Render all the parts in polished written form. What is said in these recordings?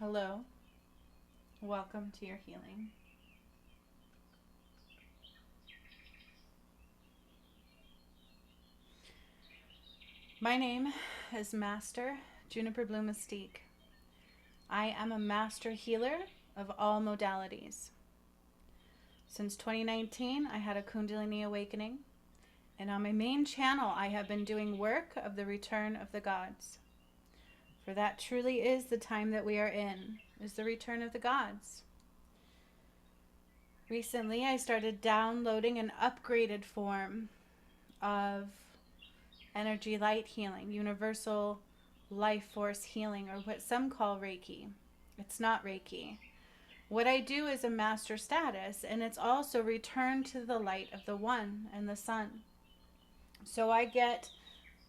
Hello, welcome to your healing. My name is Master Juniper Blue Mystique. I am a master healer of all modalities. Since 2019, I had a Kundalini awakening, and on my main channel, I have been doing work of the return of the gods. For that truly is the time that we are in, is the return of the gods. Recently, I started downloading an upgraded form of energy light healing, universal life force healing, or what some call Reiki. It's not Reiki. What I do is a master status, and it's also return to the light of the one and the sun. So I get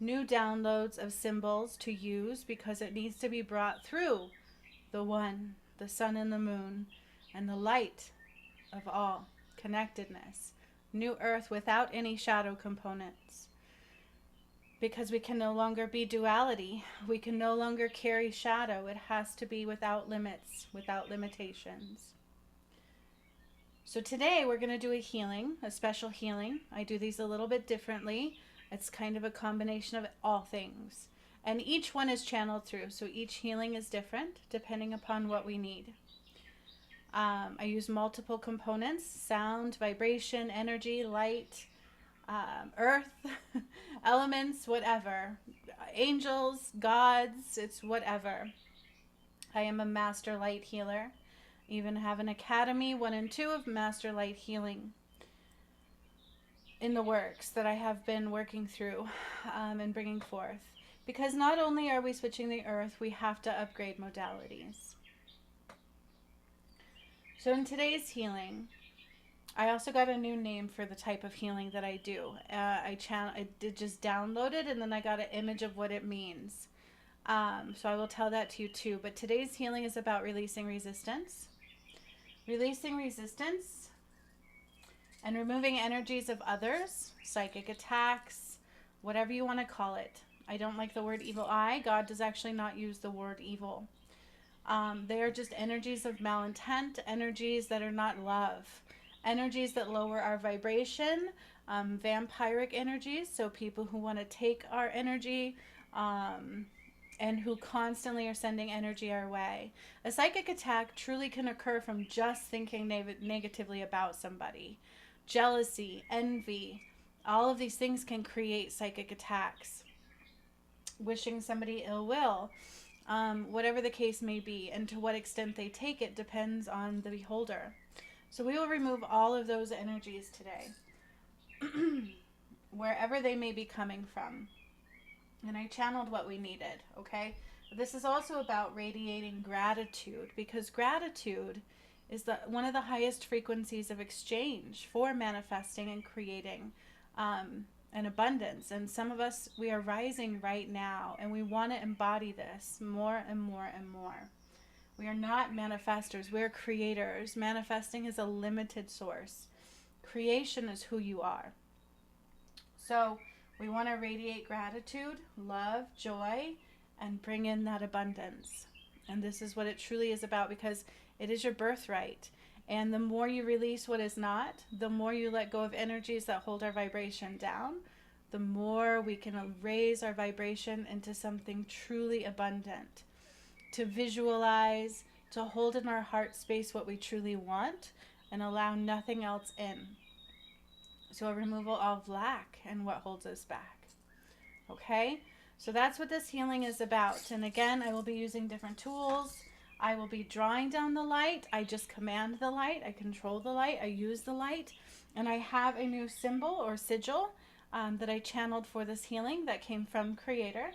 new downloads of symbols to use because it needs to be brought through the one, the sun and the moon, and the light of all connectedness. New earth without any shadow components. Because we can no longer be duality. We can no longer carry shadow. It has to be without limits, without limitations. So today we're going to do a healing, a special healing. I do these a little bit differently. It's kind of a combination of all things. And each one is channeled through. So each healing is different depending upon what we need. I use multiple components: sound, vibration, energy, light, earth, elements, whatever, angels, gods, it's whatever. I am a master light healer. I even have an academy 1 and 2 of master light healing in the works that I have been working through and bringing forth. Because not only are we switching the earth, we have to upgrade modalities. So in today's healing, I also got a new name for the type of healing that I do. I did just download it, and then I got an image of what it means. So I will tell that to you too. But today's healing is about releasing resistance. Releasing resistance and removing energies of others, psychic attacks, whatever you want to call it. I don't like the word evil eye. God does actually not use the word evil. They are just energies of malintent, energies that are not love. Energies that lower our vibration, vampiric energies, so people who want to take our energy and who constantly are sending energy our way. A psychic attack truly can occur from just thinking negatively about somebody. Jealousy, envy, all of these things can create psychic attacks. Wishing somebody ill will, whatever the case may be, and to what extent they take it depends on the beholder. So we will remove all of those energies today, wherever they may be coming from. And I channeled what we needed, okay? This is also about radiating gratitude, because gratitude is one of the highest frequencies of exchange for manifesting and creating an abundance. And some of us, we are rising right now, and we want to embody this more and more and more. We are not manifestors, we're creators. Manifesting is a limited source. Creation is who you are. So we want to radiate gratitude, love, joy, and bring in that abundance. And this is what it truly is about, because it is your birthright. And the more you release what is not, the more you let go of energies that hold our vibration down, the more we can raise our vibration into something truly abundant. To visualize, to hold in our heart space what we truly want, and allow nothing else in. So a removal of lack and what holds us back. Okay? So that's what this healing is about. And again, I will be using different tools. I will be drawing down the light. I just command the light. I control the light. I use the light. And I have a new symbol or sigil that I channeled for this healing that came from Creator.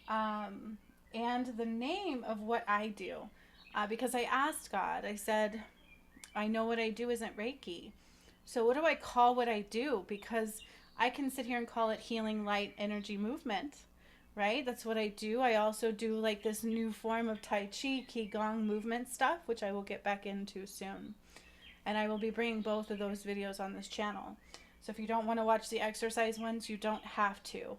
And the name of what I do. Because I asked God, I said, I know what I do isn't Reiki. So what do I call what I do? Because I can sit here and call it healing light energy movement, right? That's what I do. I also do like this new form of Tai Chi, Qigong movement stuff, which I will get back into soon. And I will be bringing both of those videos on this channel. So if you don't want to watch the exercise ones, you don't have to.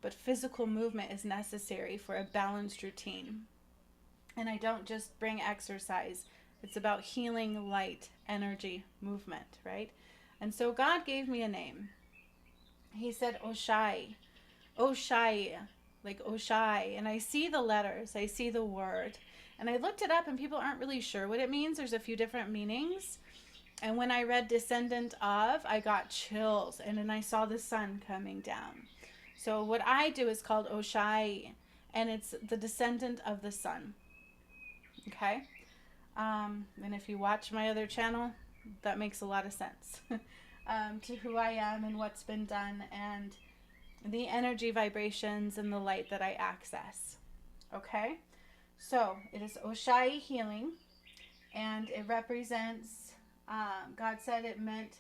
But physical movement is necessary for a balanced routine. And I don't just bring exercise. It's about healing, light, energy, movement, right? And so God gave me a name. He said Oshaih. Oshaih, like Oshaih. And I see the letters, I see the word. And I looked it up, and people aren't really sure what it means. There's a few different meanings. And when I read descendant of, I got chills. And then I saw the sun coming down. So what I do is called Oshaih, and it's the descendant of the sun. Okay? And if you watch my other channel, that makes a lot of sense to who I am and what's been done and the energy vibrations and the light that I access. Okay? So it is Oshaih Healing, and it represents, God said it meant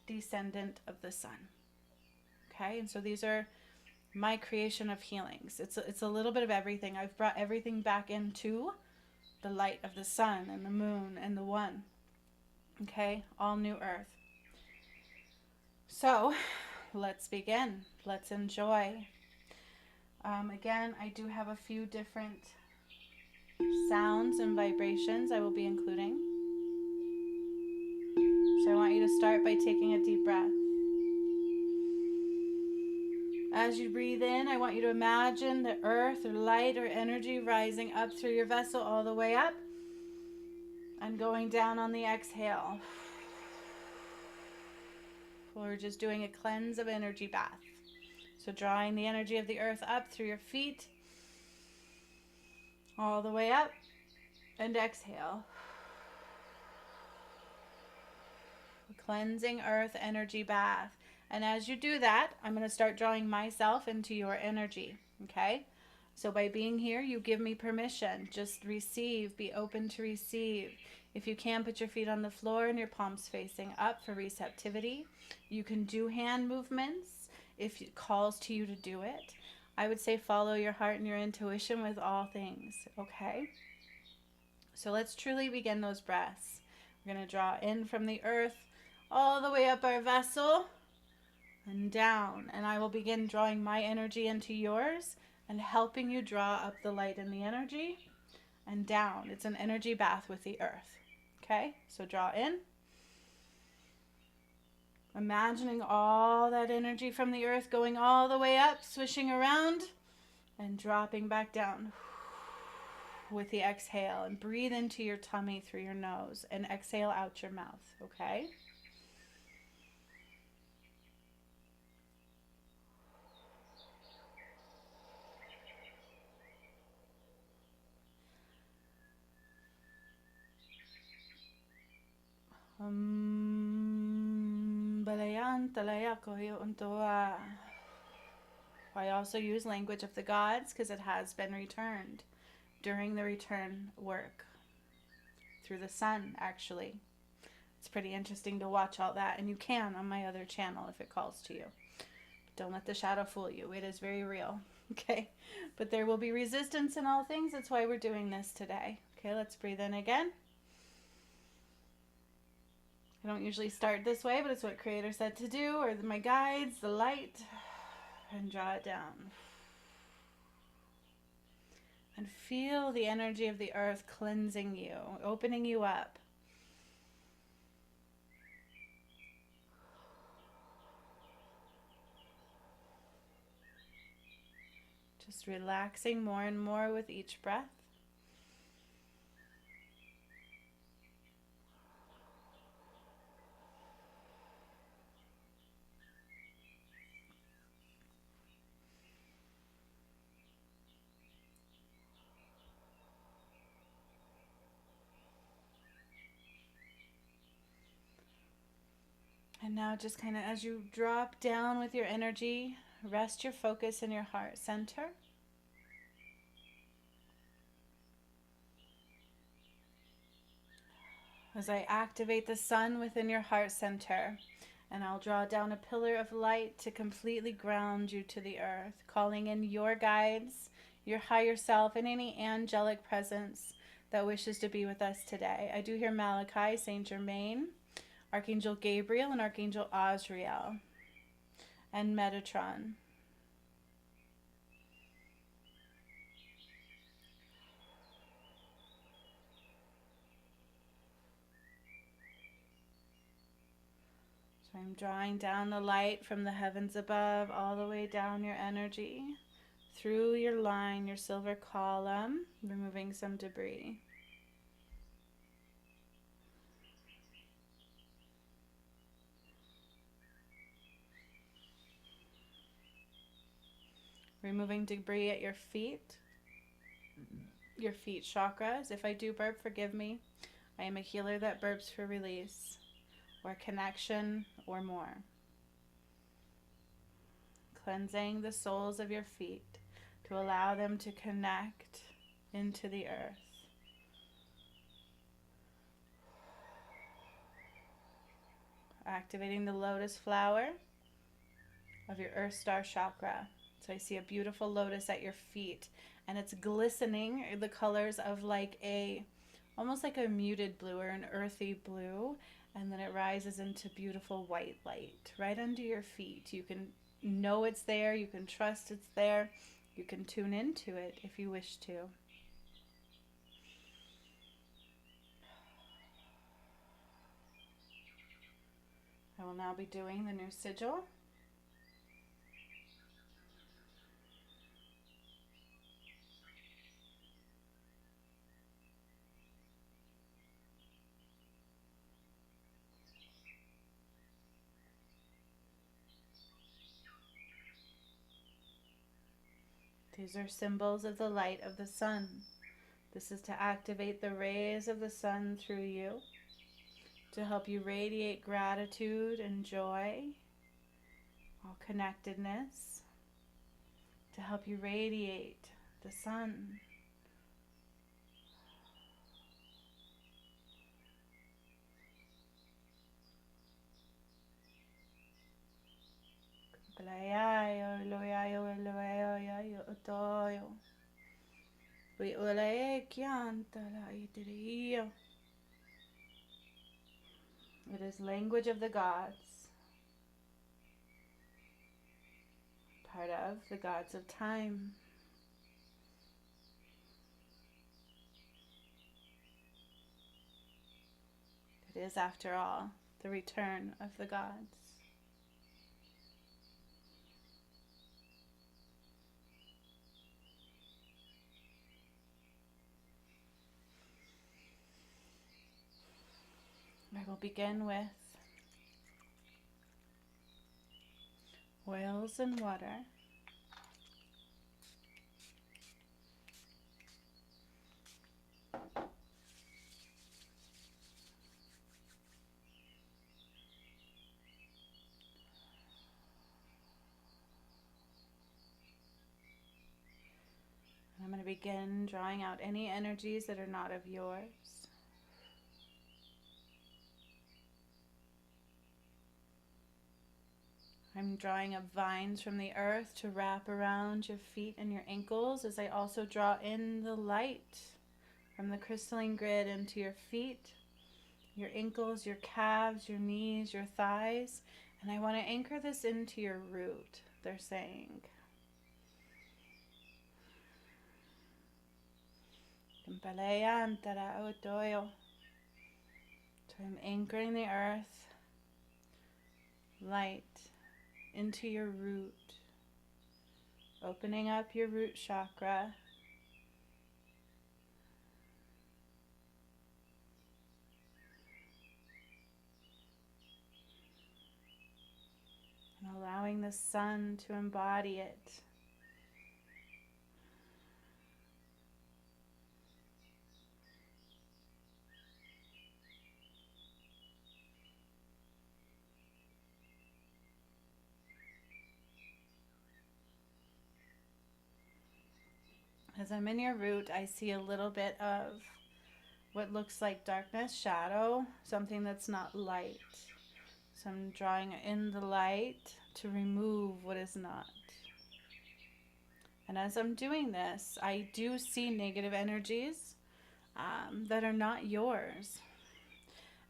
descendant of the sun. Okay? And so these are my creation of healings. It's a little bit of everything. I've brought everything back into the light of the sun and the moon and the one. Okay? All new earth. So, let's begin. Let's enjoy. Again, I do have a few different sounds and vibrations I will be including. So I want you to start by taking a deep breath. As you breathe in, I want you to imagine the earth or light or energy rising up through your vessel all the way up and going down on the exhale. We're just doing a cleanse of energy bath. So drawing the energy of the earth up through your feet all the way up, and exhale. Cleansing earth energy bath. And as you do that, I'm going to start drawing myself into your energy. Okay? So by being here, you give me permission. Just receive. Be open to receive. If you can, put your feet on the floor and your palms facing up for receptivity. You can do hand movements if it calls to you to do it. I would say follow your heart and your intuition with all things. Okay? So let's truly begin those breaths. We're going to draw in from the earth all the way up our vessel and down. And I will begin drawing my energy into yours and helping you draw up the light and the energy and down. It's an energy bath with the earth. Okay? So draw in. Imagining all that energy from the earth going all the way up, swishing around and dropping back down with the exhale. And breathe into your tummy through your nose and exhale out your mouth. Okay? I also use language of the gods because it has been returned during the return work through the sun, actually. It's pretty interesting to watch all that, and you can on my other channel if it calls to you. Don't let the shadow fool you. It is very real. Okay? But there will be resistance in all things. That's why we're doing this today. Okay, let's breathe in again. I don't usually start this way, but it's what Creator said to do, or my guides, the light, and draw it down. And feel the energy of the earth cleansing you, opening you up. Just relaxing more and more with each breath. And now just kind of as you drop down with your energy, rest your focus in your heart center. As I activate the sun within your heart center, and I'll draw down a pillar of light to completely ground you to the earth, calling in your guides, your higher self, and any angelic presence that wishes to be with us today. I do hear Malachi, Saint Germain, Archangel Gabriel, and Archangel Azrael, and Metatron. So I'm drawing down the light from the heavens above all the way down your energy, through your line, your silver column, removing some debris. Removing debris at your feet chakras. If I do burp, forgive me. I am a healer that burps for release, or connection, or more. Cleansing the soles of your feet to allow them to connect into the earth. Activating the lotus flower of your earth star chakra. So I see a beautiful lotus at your feet, and it's glistening the colors of almost like a muted blue or an earthy blue, and then it rises into beautiful white light right under your feet. You can know it's there, you can trust it's there, you can tune into it if you wish to. I will now be doing the new sigil. These are symbols of the light of the sun. This is to activate the rays of the sun through you, to help you radiate gratitude and joy, all connectedness, to help you radiate the sun. It is language of the gods, part of the gods of time. It is, after all, the return of the gods. I will begin with oils and water. I'm going to begin drawing out any energies that are not of yours. I'm drawing up vines from the earth to wrap around your feet and your ankles, as I also draw in the light from the crystalline grid into your feet, your ankles, your calves, your knees, your thighs. And I want to anchor this into your root, they're saying. So I'm anchoring the earth, light, into your root, opening up your root chakra, and allowing the sun to embody it. As I'm in your root, I see a little bit of what looks like darkness, shadow, something that's not light. So I'm drawing in the light to remove what is not. And as I'm doing this, I do see negative energies that are not yours.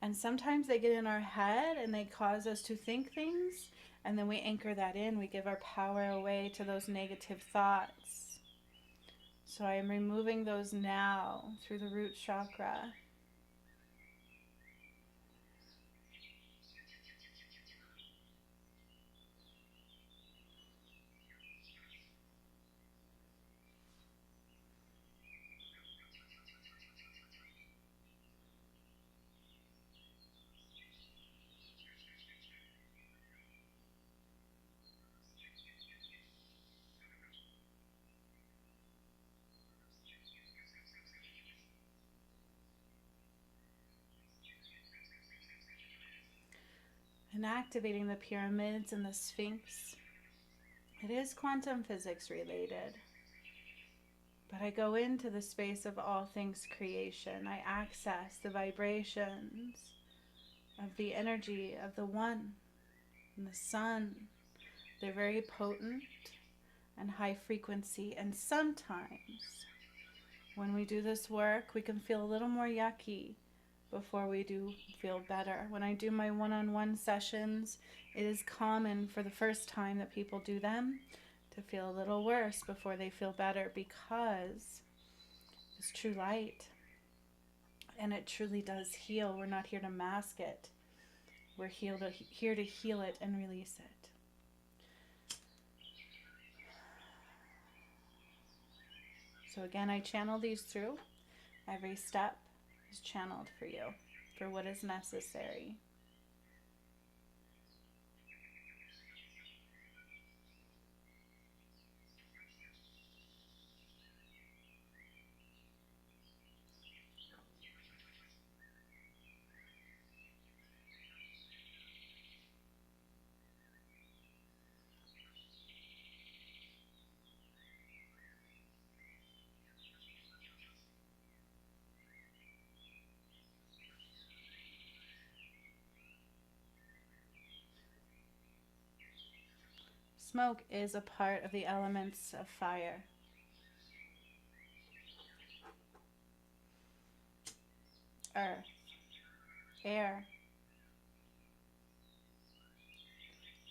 And sometimes they get in our head and they cause us to think things, and then we anchor that in. We give our power away to those negative thoughts. So I am removing those now through the root chakra. and activating the pyramids and the Sphinx. It is quantum physics related. But I go into the space of all things creation. I access the vibrations of the energy of the One and the Sun. They're very potent and high frequency. And sometimes when we do this work, we can feel a little more yucky before we do feel better. When I do my one-on-one sessions, it is common for the first time that people do them to feel a little worse before they feel better, because it's true light and it truly does heal. We're not here to mask it. We're here to heal it and release it. So again, I channel these through. Every step is channeled for you, for what is necessary. Smoke is a part of the elements of fire. Earth, air.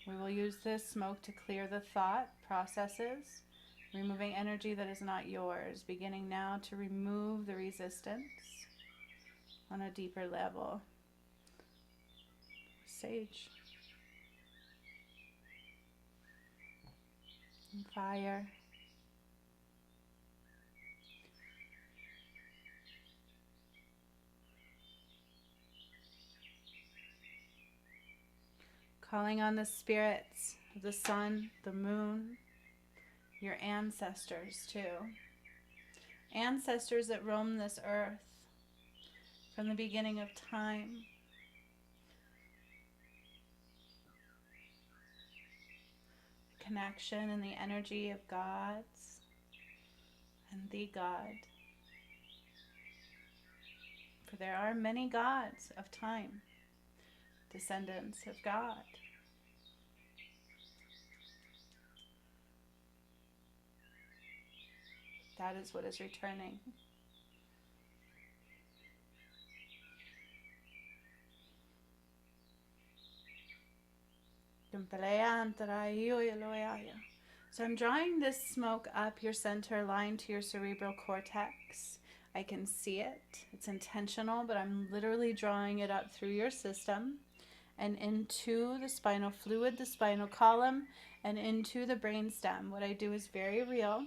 We will use this smoke to clear the thought processes, removing energy that is not yours, beginning now to remove the resistance on a deeper level. Sage. And fire. Calling on the spirits of the sun, the moon, your ancestors too. Ancestors that roam this earth from the beginning of time. Connection and the energy of gods and the God. For there are many gods of time, descendants of God. That is what is returning. So I'm drawing this smoke up your center line to your cerebral cortex. I can see it. It's intentional, but I'm literally drawing it up through your system and into the spinal fluid, the spinal column, and into the brainstem. What I do is very real,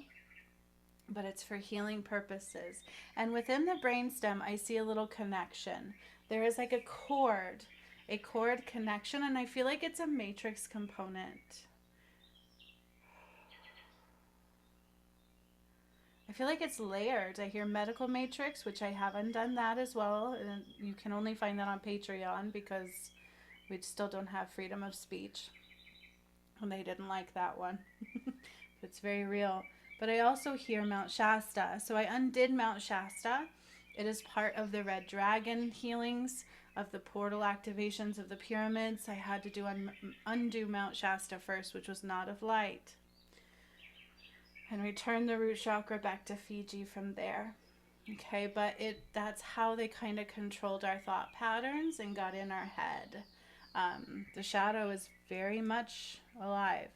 but it's for healing purposes. And within the brainstem, I see a little connection. There is like a cord connection, and I feel like it's a matrix component. I feel like it's layered. I hear medical matrix, which I haven't done that as well, and you can only find that on Patreon because we still don't have freedom of speech, and they didn't like that one. It's very real. But I also hear Mount Shasta. So I undid Mount Shasta. It is part of the Red Dragon healings, of the portal activations of the pyramids. I had to undo Mount Shasta first, which was not of light, and return the root chakra back to Fiji from there. Okay, but that's how they kind of controlled our thought patterns and got in our head. The shadow is very much alive.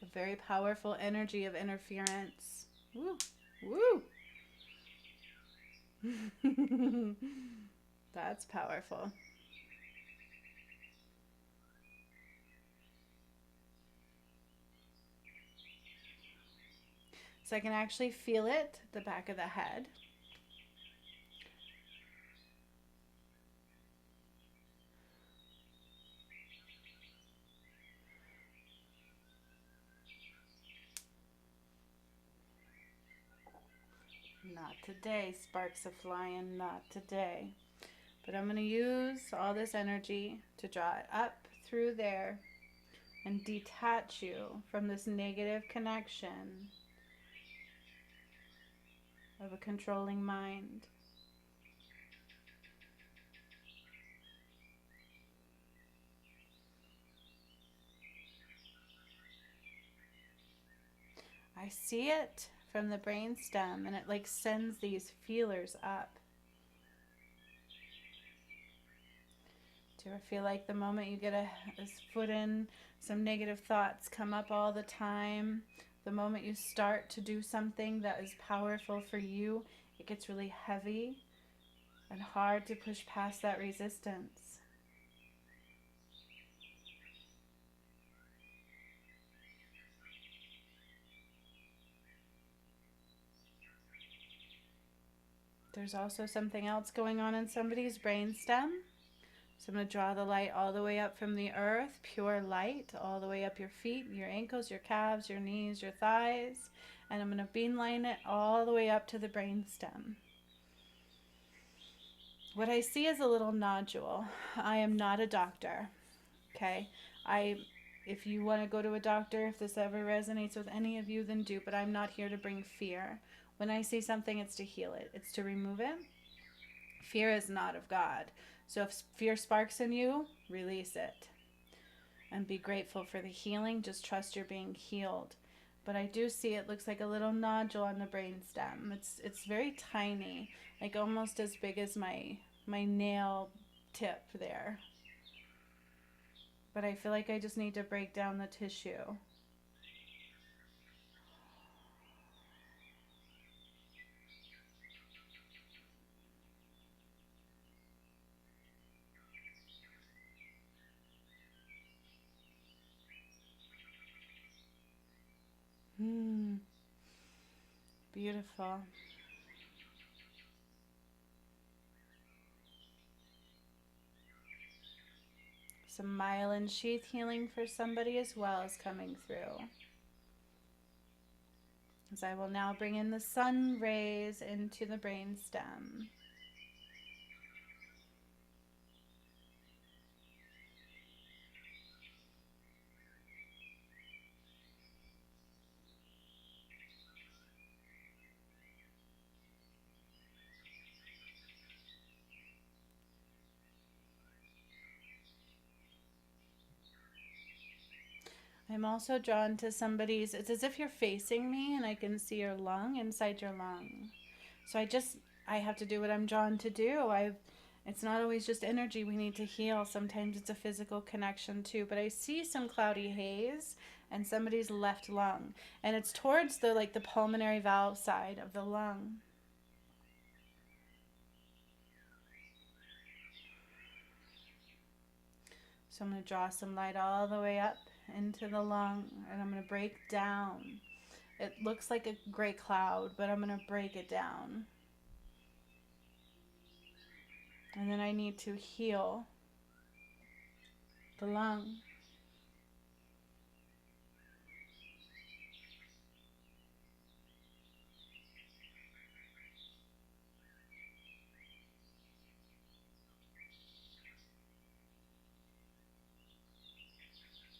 A very powerful energy of interference. Woo, woo. That's powerful. So I can actually feel it at the back of the head. Not today, sparks are flying, not today. But I'm going to use all this energy to draw it up through there and detach you from this negative connection of a controlling mind. I see it from the brainstem, and it like sends these feelers up. Do you ever feel like the moment you get a foot in, some negative thoughts come up all the time? The moment you start to do something that is powerful for you, it gets really heavy and hard to push past that resistance. There's also something else going on in somebody's brainstem. So I'm going to draw the light all the way up from the earth, pure light, all the way up your feet, your ankles, your calves, your knees, your thighs. And I'm going to beamline it all the way up to the brainstem. What I see is a little nodule. I am not a doctor, okay? If you want to go to a doctor, if this ever resonates with any of you, then do. But I'm not here to bring fear. When I see something, it's to heal it. It's to remove it. Fear is not of God. So if fear sparks in you, release it. And be grateful for the healing. Just trust you're being healed. But I do see it looks like a little nodule on the brainstem. It's very tiny, like almost as big as my nail tip there. But I feel like I just need to break down the tissue. Beautiful. Some myelin sheath healing for somebody as well is coming through. As I will now bring in the sun rays into the brainstem. I'm also drawn to somebody's, it's as if you're facing me and I can see your lung inside your lung. So I have to do what I'm drawn to do. It's not always just energy we need to heal. Sometimes it's a physical connection too. But I see some cloudy haze and somebody's left lung. And it's towards the pulmonary valve side of the lung. So I'm going to draw some light all the way up into the lung, and I'm going to break down. It looks like a gray cloud, but I'm going to break it down. And then I need to heal the lung.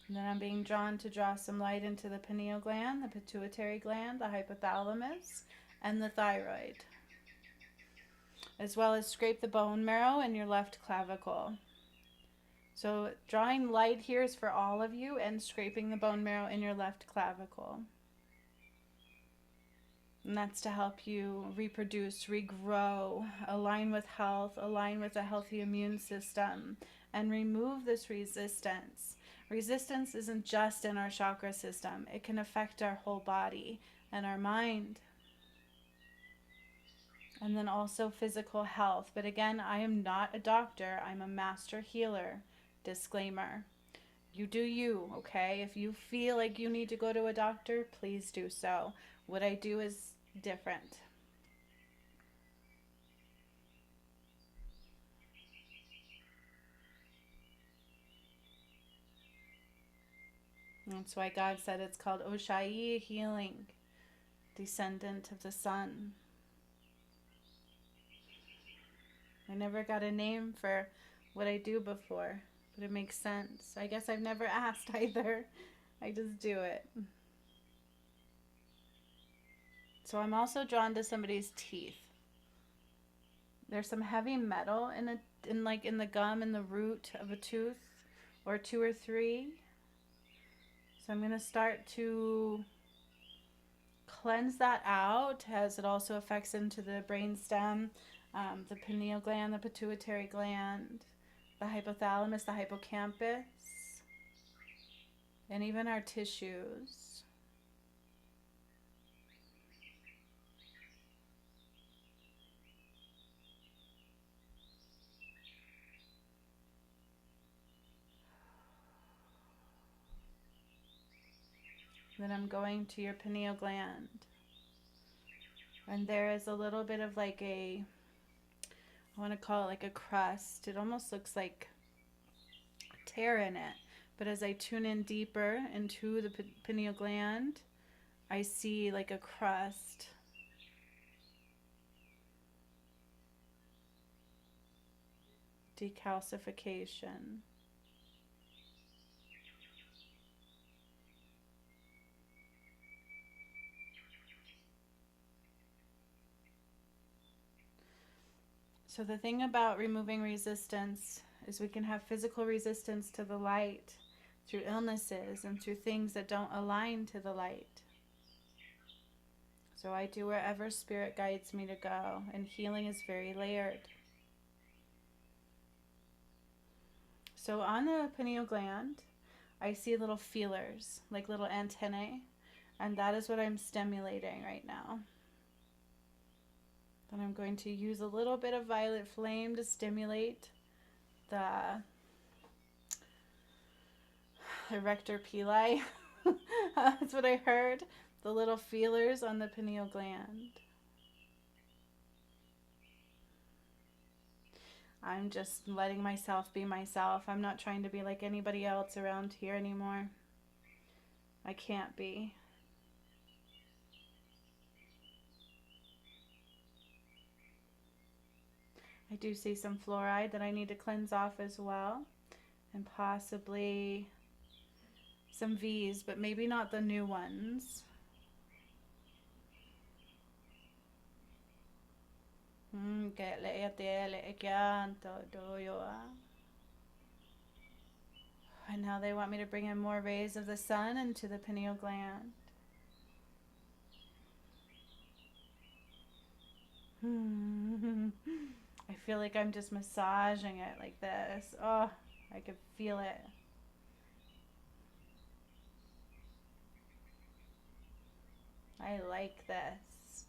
And then I'm being drawn to draw some light into the pineal gland, the pituitary gland, the hypothalamus, and the thyroid. As well as scrape the bone marrow in your left clavicle. So drawing light here is for all of you, and scraping the bone marrow in your left clavicle. And that's to help you reproduce, regrow, align with health, align with a healthy immune system, and remove this resistance. Resistance isn't just in our chakra system. It can affect our whole body and our mind. And then also physical health. But again, I am not a doctor. I'm a master healer. Disclaimer. You do you, okay? If you feel like you need to go to a doctor, please do so. What I do is different. That's why God said it's called Oshaih Healing, descendant of the sun. I never got a name for what I do before, but it makes sense. I guess I've never asked either. I just do it. So I'm also drawn to somebody's teeth. There's some heavy metal in the gum and the root of a tooth, or two or three. So I'm going to start to cleanse that out, as it also affects into the brainstem, the pineal gland, the pituitary gland, the hypothalamus, the hippocampus, and even our tissues. Then I'm going to your pineal gland. And there is a little bit of like I want to call it like a crust. It almost looks like tear in it. But as I tune in deeper into the pineal gland, I see like a crust. Decalcification. So the thing about removing resistance is we can have physical resistance to the light through illnesses and through things that don't align to the light. So I do wherever spirit guides me to go, and healing is very layered. So on the pineal gland, I see little feelers, like little antennae, and that is what I'm stimulating right now. Then I'm going to use a little bit of violet flame to stimulate the erector pili. That's what I heard. The little feelers on the pineal gland. I'm just letting myself be myself. I'm not trying to be like anybody else around here anymore. I can't be. I do see some fluoride that I need to cleanse off as well, and possibly some V's, but maybe not the new ones. And now they want me to bring in more rays of the sun into the pineal gland. I feel like I'm just massaging it like this. Oh, I could feel it. I like this.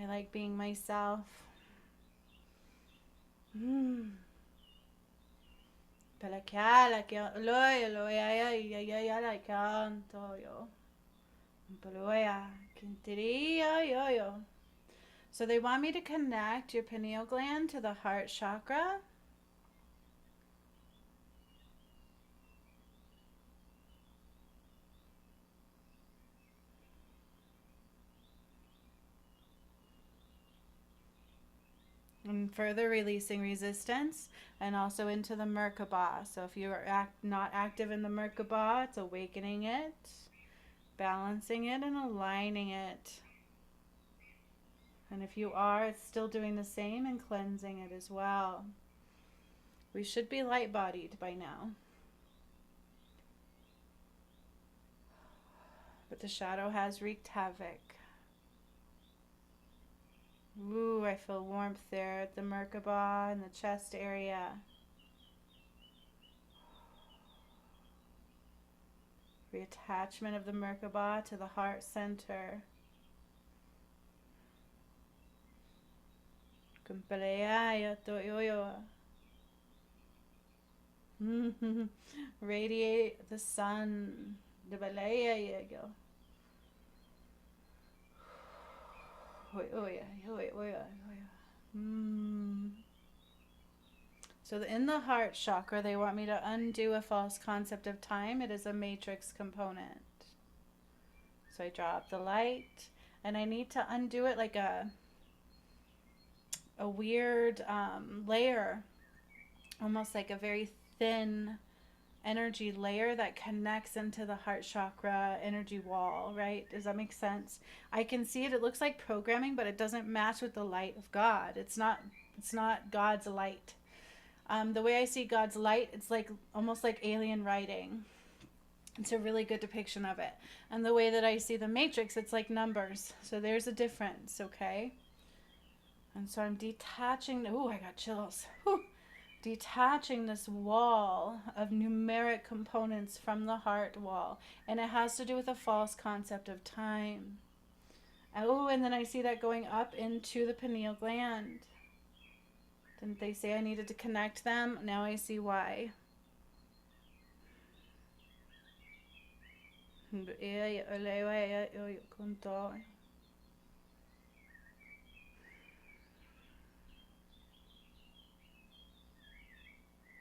I like being myself. So they want me to connect your pineal gland to the heart chakra. And further releasing resistance, and also into the Merkaba. So if you are not active in the Merkaba, it's awakening it, balancing it, and aligning it. And if you are, it's still doing the same and cleansing it as well. We should be light-bodied by now. But the shadow has wreaked havoc. Ooh, I feel warmth there at the Merkaba and the chest area. Reattachment of the Merkaba to the heart center. Radiate the sun. So in the heart chakra, they want me to undo a false concept of time. It is a matrix component. So I drop the light, and I need to undo it like a a weird layer, almost like a very thin energy layer that connects into the heart chakra energy wall, right? Does that make sense? I can see it. It looks like programming, but it doesn't match with the light of God. It's not God's light. The way I see God's light, it's like almost like alien writing. It's a really good depiction of it. And the way that I see the matrix, it's like numbers. So there's a difference, okay? And so I'm detaching. Oh, I got chills. Whew. Detaching this wall of numeric components from the heart wall. And it has to do with a false concept of time. Oh, and then I see that going up into the pineal gland. Didn't they say I needed to connect them? Now I see why.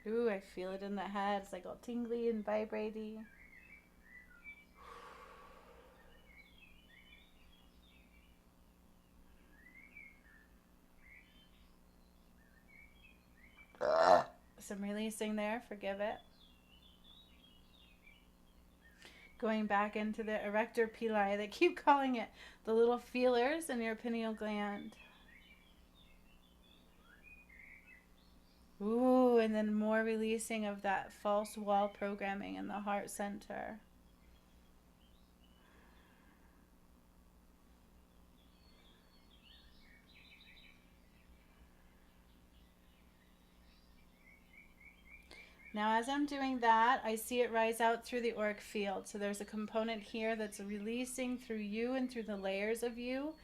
Ooh, I feel it in the head. It's like all tingly and vibrating. Some releasing there. Forgive it. Going back into the erector pili. They keep calling it the little feelers in your pineal gland. Ooh, and then more releasing of that false wall programming in the heart center. Now, as I'm doing that, I see it rise out through the auric field. So there's a component here that's releasing through you and through the layers of you,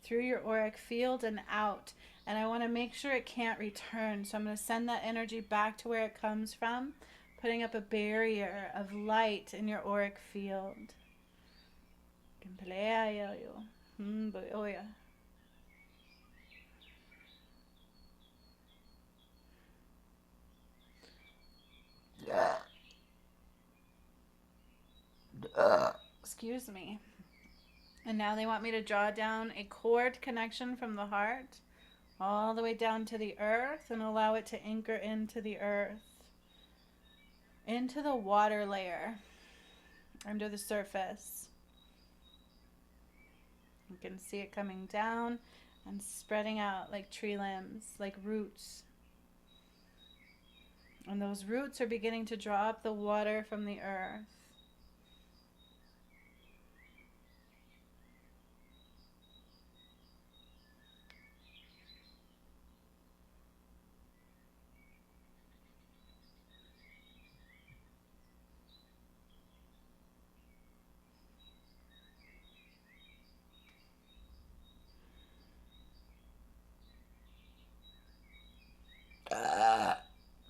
through your auric field and out. And I want to make sure it can't return. So I'm going to send that energy back to where it comes from, putting up a barrier of light in your auric field. Excuse me. And now they want me to draw down a cord connection from the heart all the way down to the earth and allow it to anchor into the earth, into the water layer under the surface. You can see it coming down and spreading out like tree limbs, like roots. And those roots are beginning to draw up the water from the earth.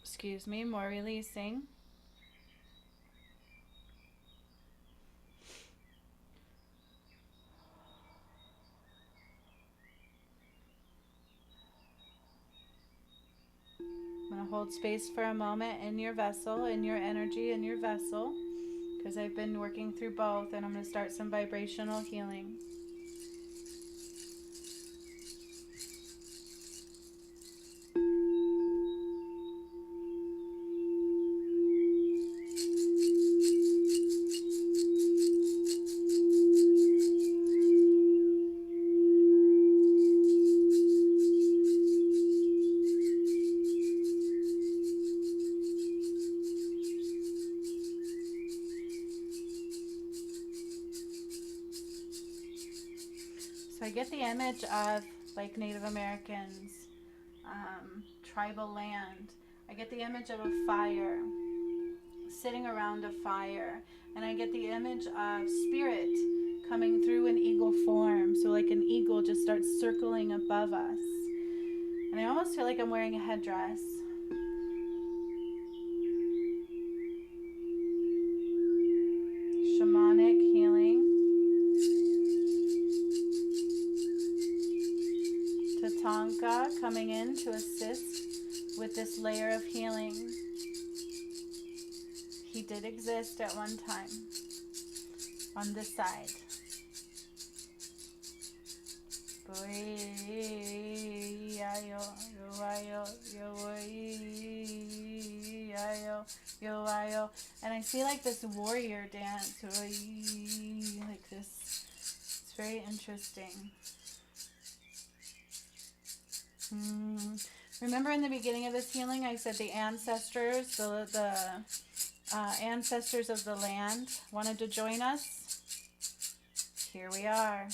Excuse me, more releasing. I'm going to hold space for a moment in your vessel, in your energy, in your vessel, because I've been working through both, and I'm going to start some vibrational healing. So I get the image of like Native Americans, tribal land. I get the image of a fire, sitting around a fire. And I get the image of spirit coming through in eagle form. So like an eagle just starts circling above us. And I almost feel like I'm wearing a headdress. Shamanic healing. Tatanka coming in to assist with this layer of healing. He did exist at one time on this side. So, and I see like this warrior dance, like this. It's very interesting. Remember in the beginning of this healing, I said the ancestors, the ancestors of the land wanted to join us? Here we are.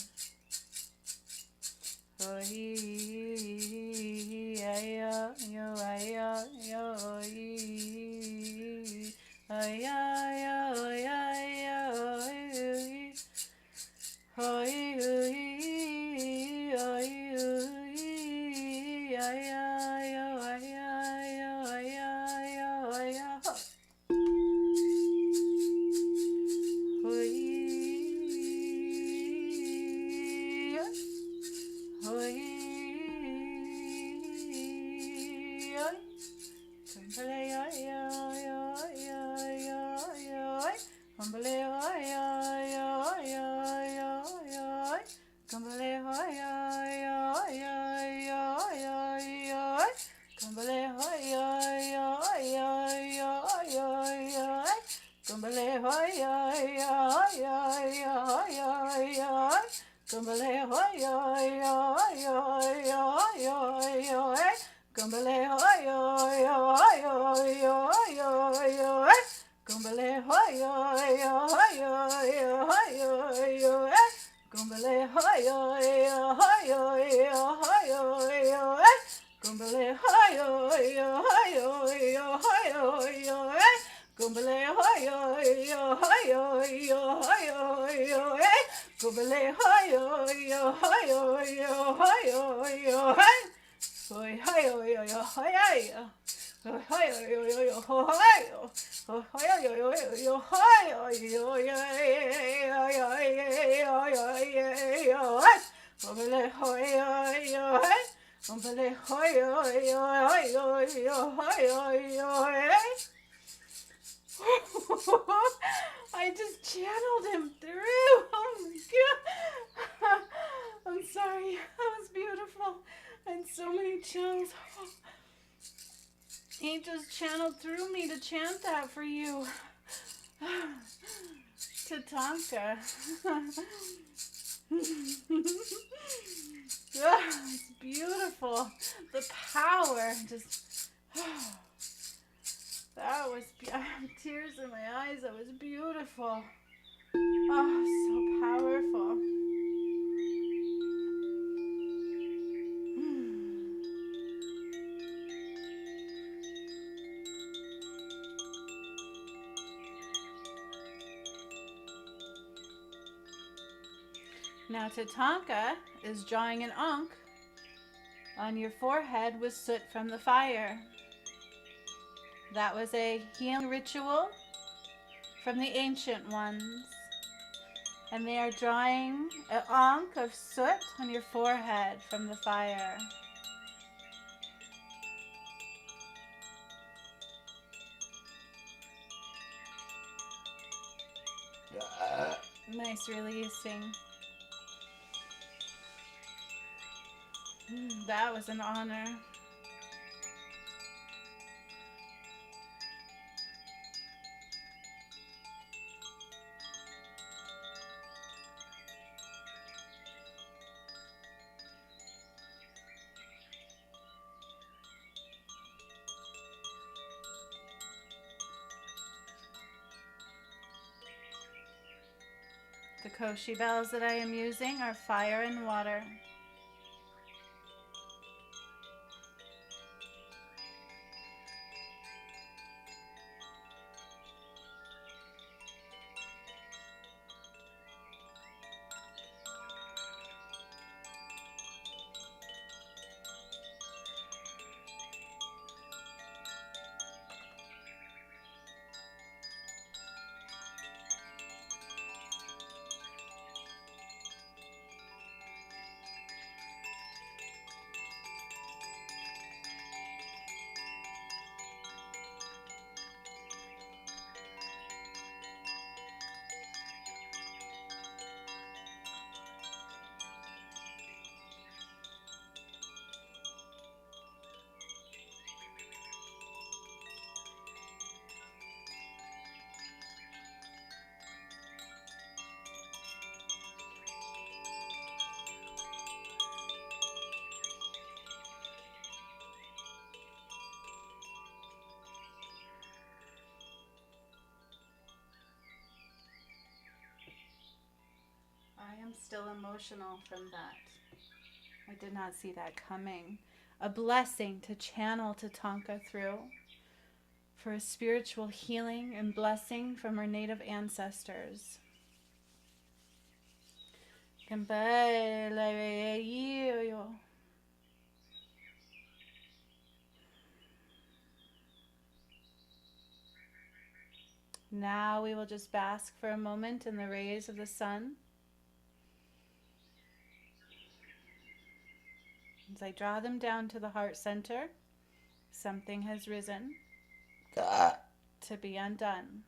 I just channeled him through. Oh my God. I'm sorry. That was beautiful. And so many chills. He just channeled through me to chant that for you. Tatanka. It's beautiful. The power just... That was... I have tears in my eyes. That was beautiful. Oh, so powerful. Now Tatanka is drawing an ankh on your forehead with soot from the fire. That was a healing ritual from the ancient ones. And they are drawing an ankh of soot on your forehead from the fire. Nice releasing. That was an honor. The Koshi bells that I am using are fire and water. still emotional from that. I did not see that coming. A blessing to channel Tatanka through for a spiritual healing and blessing from our native ancestors. Now we will just bask for a moment in the rays of the sun. As I draw them down to the heart center, something has risen to be undone.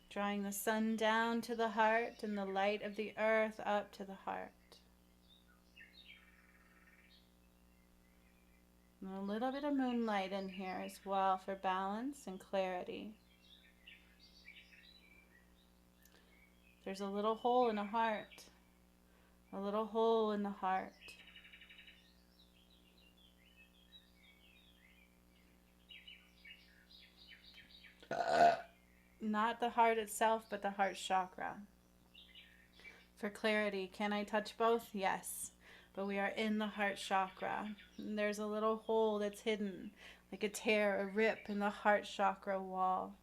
Drawing the sun down to the heart and the light of the earth up to the heart. And a little bit of moonlight in here as well for balance and clarity. There's a little hole in the heart. A little hole in the heart. Not the heart itself, but the heart chakra. For clarity, can I touch both? Yes. But we are in the heart chakra. And there's a little hole that's hidden, like a tear, a rip in the heart chakra wall.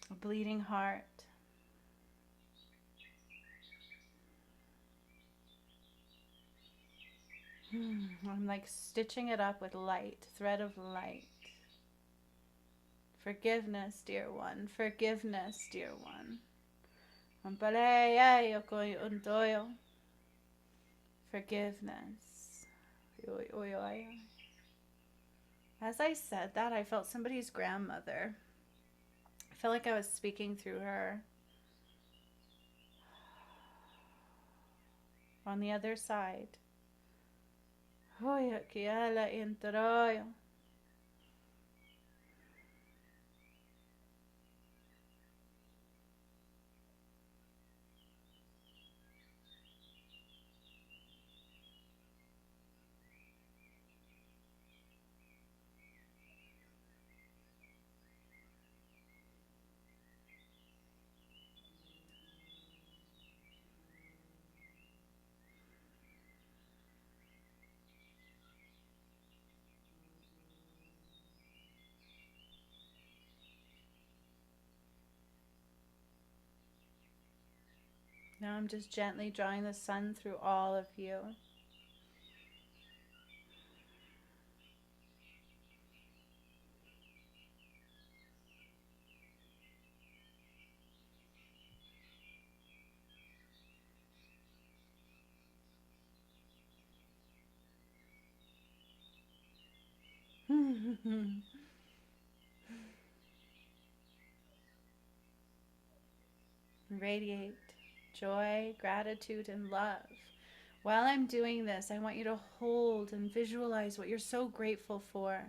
A bleeding heart. I'm like stitching it up with light, thread of light. Forgiveness, dear one. Forgiveness, dear one. Forgiveness. As I said that, I felt somebody's grandmother. I felt like I was speaking through her. On the other side. Now I'm just gently drawing the sun through all of you. Radiate joy, gratitude, and love. While I'm doing this, I want you to hold and visualize what you're so grateful for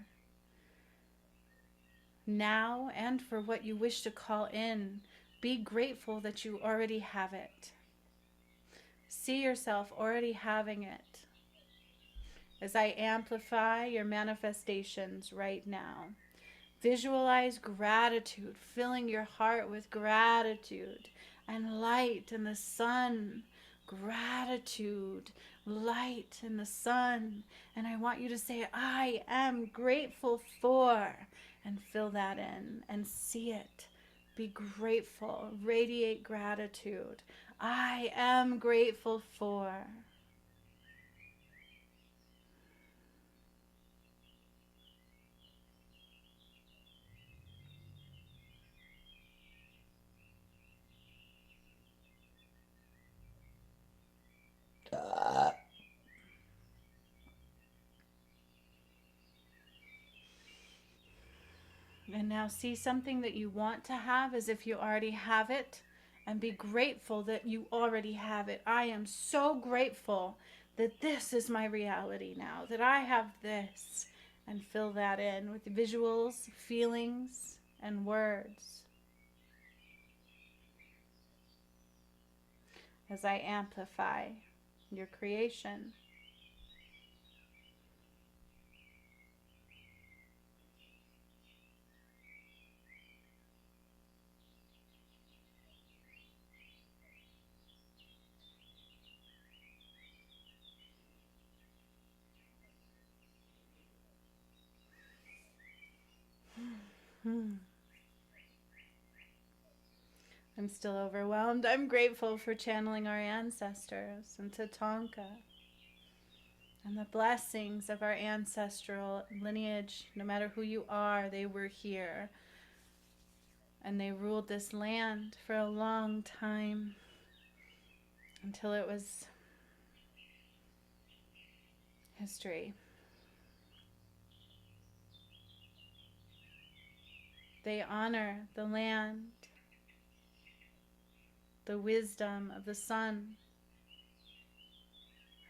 now and for what you wish to call in. Be grateful that you already have it. See yourself already having it. As I amplify your manifestations right now, visualize gratitude, filling your heart with gratitude and light and the sun. Gratitude, light and the sun. And I want you to say, I am grateful for, and fill that in and see it. Be grateful, radiate gratitude. I am grateful for. And now see something that you want to have as if you already have it, and be grateful that you already have it. I am so grateful that this is my reality now, that I have this. And fill that in with visuals, feelings, and words. As I amplify your creation. I'm still overwhelmed. I'm grateful for channeling our ancestors and Tatanka and the blessings of our ancestral lineage. No matter who you are, they were here and they ruled this land for a long time until it was history. They honor the land, the wisdom of the sun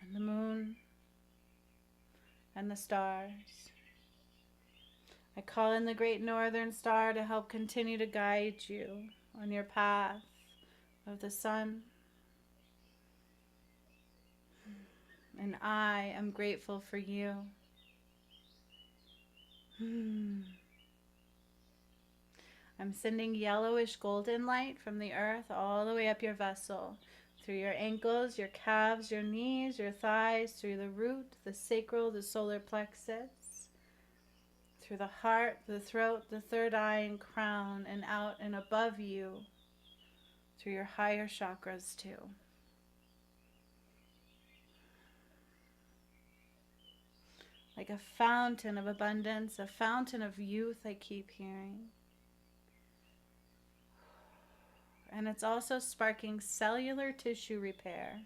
and the moon and the stars. I call in the great northern star to help continue to guide you on your path of the sun. And I am grateful for you. I'm sending yellowish golden light from the earth all the way up your vessel, through your ankles, your calves, your knees, your thighs, through the root, the sacral, the solar plexus, through the heart, the throat, the third eye and crown, and out and above you, through your higher chakras too. Like a fountain of abundance, a fountain of youth, I keep hearing. And it's also sparking cellular tissue repair.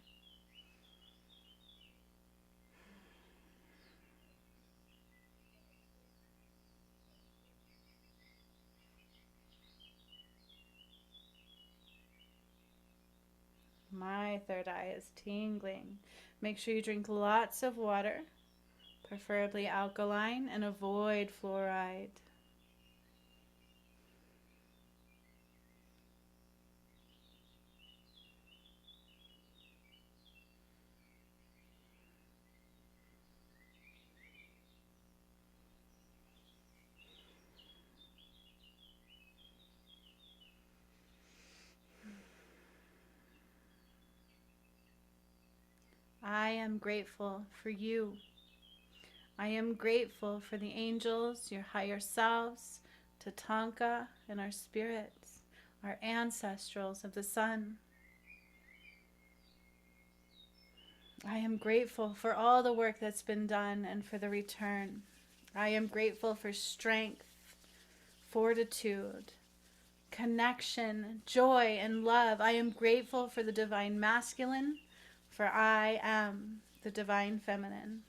My third eye is tingling. Make sure you drink lots of water, preferably alkaline, and avoid fluoride. I am grateful for you. I am grateful for the angels, your higher selves, Tatanka, and our spirits, our ancestrals of the sun. I am grateful for all the work that's been done and for the return. I am grateful for strength, fortitude, connection, joy, and love. I am grateful for the divine masculine, for I am the divine feminine.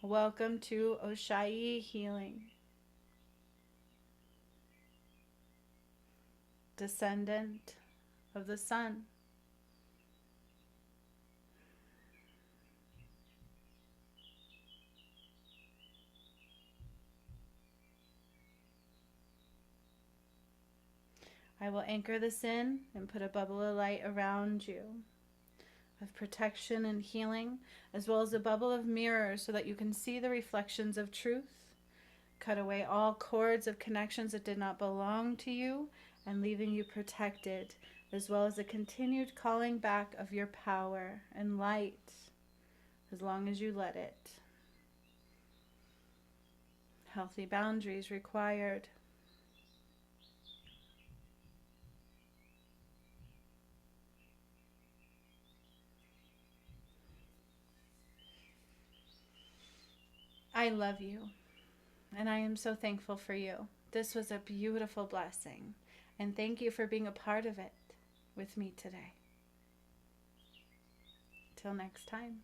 Welcome to Oshaih Healing. Descendant of the sun. I will anchor this in and put a bubble of light around you of protection and healing, as well as a bubble of mirrors so that you can see the reflections of truth. Cut away all cords of connections that did not belong to you and leaving you protected, as well as a continued calling back of your power and light, as long as you let it. Healthy boundaries required. I love you, and I am so thankful for you. This was a beautiful blessing, and thank you for being a part of it with me today. Till next time.